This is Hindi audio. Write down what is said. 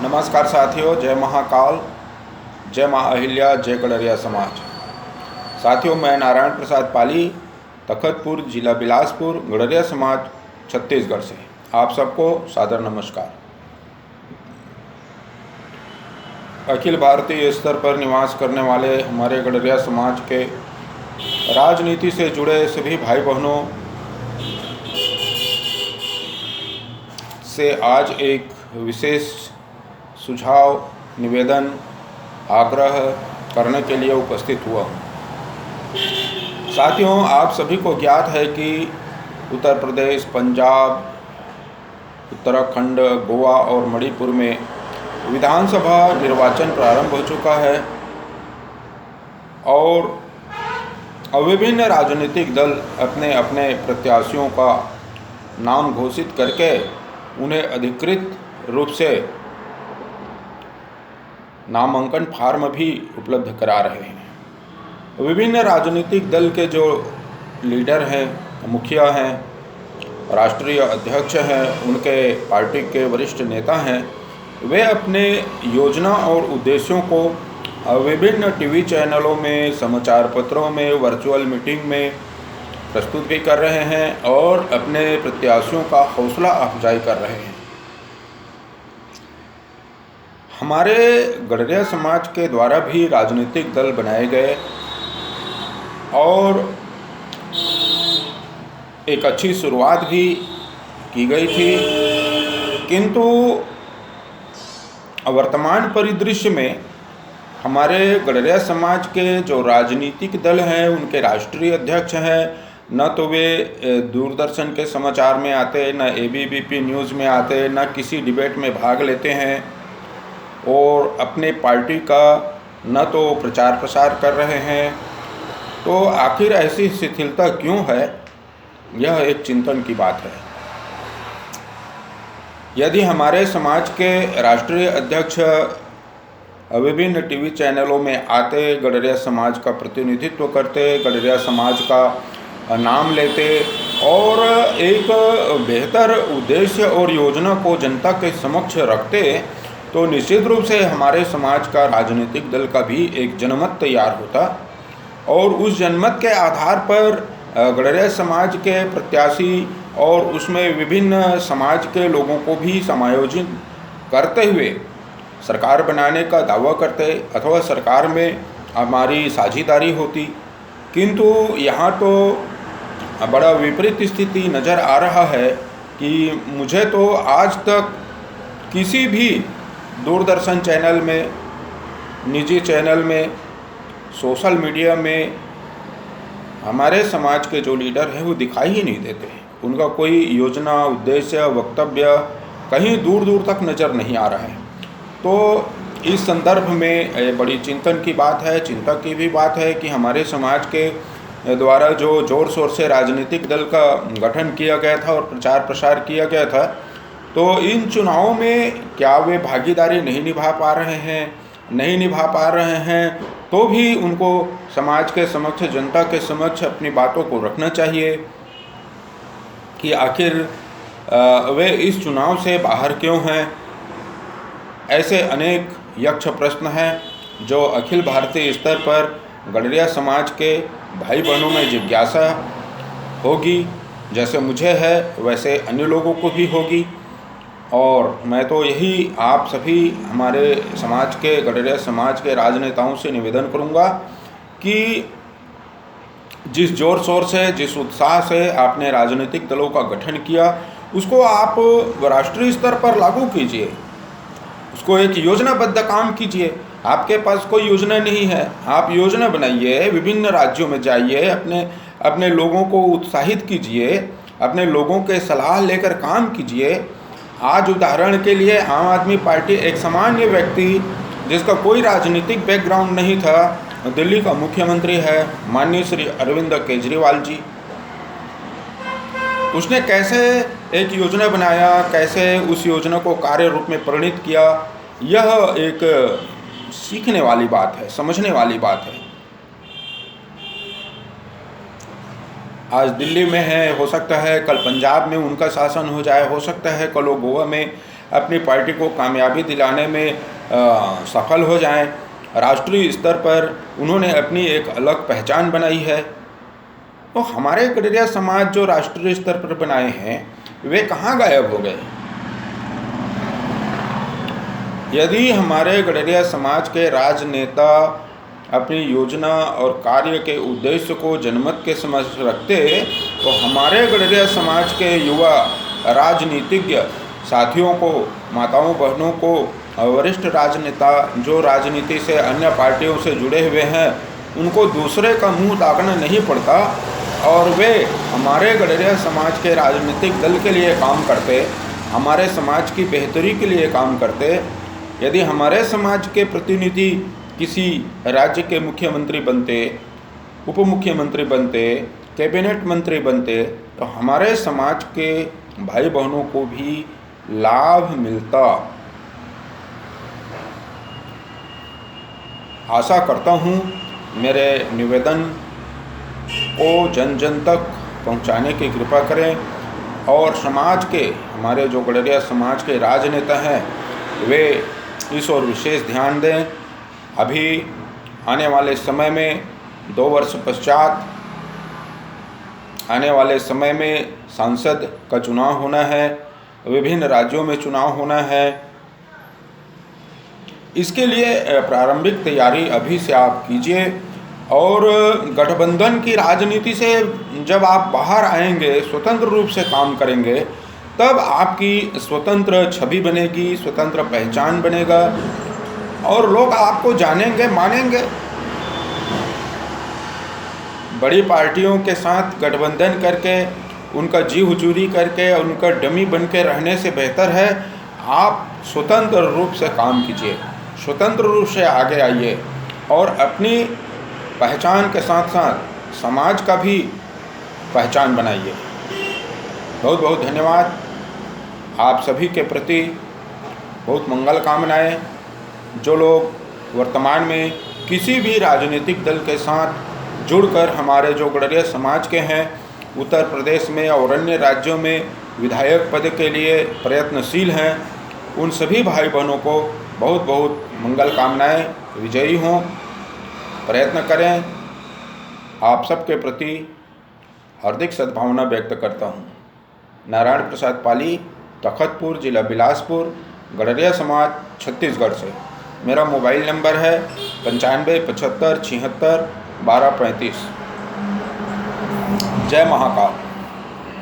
नमस्कार साथियों, जय महाकाल, जय माँ अहिल्या, जय गडरिया समाज। साथियों, मैं नारायण प्रसाद पाली, तखतपुर, जिला बिलासपुर, गडरिया समाज, छत्तीसगढ़ से आप सबको सादर नमस्कार। अखिल भारतीय स्तर पर निवास करने वाले हमारे गडरिया समाज के राजनीति से जुड़े सभी भाई बहनों से आज एक विशेष सुझाव, निवेदन, आग्रह करने के लिए उपस्थित हुआ हूँ। साथियों, आप सभी को ज्ञात है कि उत्तर प्रदेश, पंजाब, उत्तराखंड, गोवा और मणिपुर में विधानसभा निर्वाचन प्रारंभ हो चुका है और विभिन्न राजनीतिक दल अपने अपने प्रत्याशियों का नाम घोषित करके उन्हें अधिकृत रूप से नामांकन फार्म भी उपलब्ध करा रहे हैं। विभिन्न राजनीतिक दल के जो लीडर हैं, मुखिया हैं, राष्ट्रीय अध्यक्ष हैं, उनके पार्टी के वरिष्ठ नेता हैं, वे अपने योजना और उद्देश्यों को विभिन्न टीवी चैनलों में, समाचार पत्रों में, वर्चुअल मीटिंग में प्रस्तुत भी कर रहे हैं और अपने प्रत्याशियों का हौसला अफजाई कर रहे हैं। हमारे गडरिया समाज के द्वारा भी राजनीतिक दल बनाए गए और एक अच्छी शुरुआत भी की गई थी, किंतु वर्तमान परिदृश्य में हमारे गडरिया समाज के जो राजनीतिक दल हैं, उनके राष्ट्रीय अध्यक्ष हैं, न तो वे दूरदर्शन के समाचार में आते, न ABVP न्यूज़ में आते, न किसी डिबेट में भाग लेते हैं और अपने पार्टी का न तो प्रचार प्रसार कर रहे हैं। तो आखिर ऐसी शिथिलता क्यों है, यह एक चिंतन की बात है। यदि हमारे समाज के राष्ट्रीय अध्यक्ष विभिन्न टीवी चैनलों में आते, गडरिया समाज का प्रतिनिधित्व करते, गडरिया समाज का नाम लेते और एक बेहतर उद्देश्य और योजना को जनता के समक्ष रखते, तो निश्चित रूप से हमारे समाज का राजनीतिक दल का भी एक जनमत तैयार होता और उस जनमत के आधार पर गडरिया समाज के प्रत्याशी और उसमें विभिन्न समाज के लोगों को भी समायोजित करते हुए सरकार बनाने का दावा करते अथवा सरकार में हमारी साझेदारी होती। किंतु यहाँ तो बड़ा विपरीत स्थिति नज़र आ रहा है कि मुझे तो आज तक किसी भी दूरदर्शन चैनल में, निजी चैनल में, सोशल मीडिया में हमारे समाज के जो लीडर हैं वो दिखाई ही नहीं देते हैं। उनका कोई योजना, उद्देश्य, वक्तव्य कहीं दूर दूर तक नज़र नहीं आ रहा है। तो इस संदर्भ में बड़ी चिंतन की बात है, चिंता की भी बात है कि हमारे समाज के द्वारा जो ज़ोर शोर से राजनीतिक दल का गठन किया गया था और प्रचार प्रसार किया गया था, तो इन चुनावों में क्या वे भागीदारी नहीं निभा पा रहे हैं, तो भी उनको समाज के समक्ष, जनता के समक्ष अपनी बातों को रखना चाहिए कि आखिर वे इस चुनाव से बाहर क्यों हैं। ऐसे अनेक यक्ष प्रश्न हैं जो अखिल भारतीय स्तर पर गडरिया समाज के भाई बहनों में जिज्ञासा होगी। जैसे मुझे है वैसे अन्य लोगों को भी होगी और मैं तो यही आप सभी हमारे समाज के, गडरिया समाज के राजनेताओं से निवेदन करूंगा कि जिस जोर शोर से, जिस उत्साह से आपने राजनीतिक दलों का गठन किया, उसको आप राष्ट्रीय स्तर पर लागू कीजिए, उसको एक योजनाबद्ध काम कीजिए। आपके पास कोई योजना नहीं है, आप योजना बनाइए, विभिन्न राज्यों में जाइए, अपने लोगों को उत्साहित कीजिए, अपने लोगों के सलाह लेकर काम कीजिए। आज उदाहरण के लिए आम आदमी पार्टी एक सामान्य व्यक्ति जिसका कोई राजनीतिक बैकग्राउंड नहीं था, दिल्ली का मुख्यमंत्री है माननीय श्री अरविंद केजरीवाल जी। उसने कैसे एक योजना बनाया, कैसे उस योजना को कार्य रूप में परिणित किया, यह एक सीखने वाली बात है, समझने वाली बात है। आज दिल्ली में है, हो सकता है कल पंजाब में उनका शासन हो जाए, हो सकता है कल वो गोवा में अपनी पार्टी को कामयाबी दिलाने में सफल हो जाएं। राष्ट्रीय स्तर पर उन्होंने अपनी एक अलग पहचान बनाई है। तो हमारे गडरिया समाज जो राष्ट्रीय स्तर पर बनाए हैं वे कहाँ गायब हो गए? यदि हमारे गडरिया समाज के राजनेता अपनी योजना और कार्य के उद्देश्य को जनमत के समक्ष रखते तो हमारे गडरिया समाज के युवा राजनीतिज्ञ साथियों को, माताओं बहनों को, वरिष्ठ राजनेता जो राजनीति से अन्य पार्टियों से जुड़े हुए हैं उनको दूसरे का मुंह ताकना नहीं पड़ता और वे हमारे गडरिया समाज के राजनीतिक दल के लिए काम करते, हमारे समाज की बेहतरी के लिए काम करते। यदि हमारे समाज के प्रतिनिधि किसी राज्य के मुख्यमंत्री बनते, उप मुख्यमंत्री बनते, कैबिनेट मंत्री बनते तो हमारे समाज के भाई बहनों को भी लाभ मिलता। आशा करता हूँ मेरे निवेदन को जन जन तक पहुँचाने की कृपा करें और समाज के, हमारे जो गडरिया समाज के राजनेता हैं वे इस ओर विशेष ध्यान दें। अभी आने वाले समय में 2 वर्ष पश्चात आने वाले समय में सांसद का चुनाव होना है, विभिन्न राज्यों में चुनाव होना है। इसके लिए प्रारंभिक तैयारी अभी से आप कीजिए और गठबंधन की राजनीति से जब आप बाहर आएंगे, स्वतंत्र रूप से काम करेंगे, तब आपकी स्वतंत्र छवि बनेगी, स्वतंत्र पहचान बनेगा और लोग आपको जानेंगे, मानेंगे। बड़ी पार्टियों के साथ गठबंधन करके, उनका जी हुजूरी करके, उनका डमी बन के रहने से बेहतर है आप स्वतंत्र रूप से काम कीजिए, स्वतंत्र रूप से आगे आइए और अपनी पहचान के साथ साथ समाज का भी पहचान बनाइए। बहुत बहुत धन्यवाद। आप सभी के प्रति बहुत मंगल कामनाएं। जो लोग वर्तमान में किसी भी राजनीतिक दल के साथ जुड़कर हमारे जो गडरिया समाज के हैं, उत्तर प्रदेश में और अन्य राज्यों में विधायक पद के लिए प्रयत्नशील हैं, उन सभी भाई बहनों को बहुत बहुत मंगल कामनाएं। विजयी हों, प्रयत्न करें। आप सबके प्रति हार्दिक सद्भावना व्यक्त करता हूँ। नारायण प्रसाद पाली, तखतपुर, जिला बिलासपुर, गडरिया समाज, छत्तीसगढ़ से। मेरा मोबाइल नंबर है 95 75 76 12 35। जय महाकाल।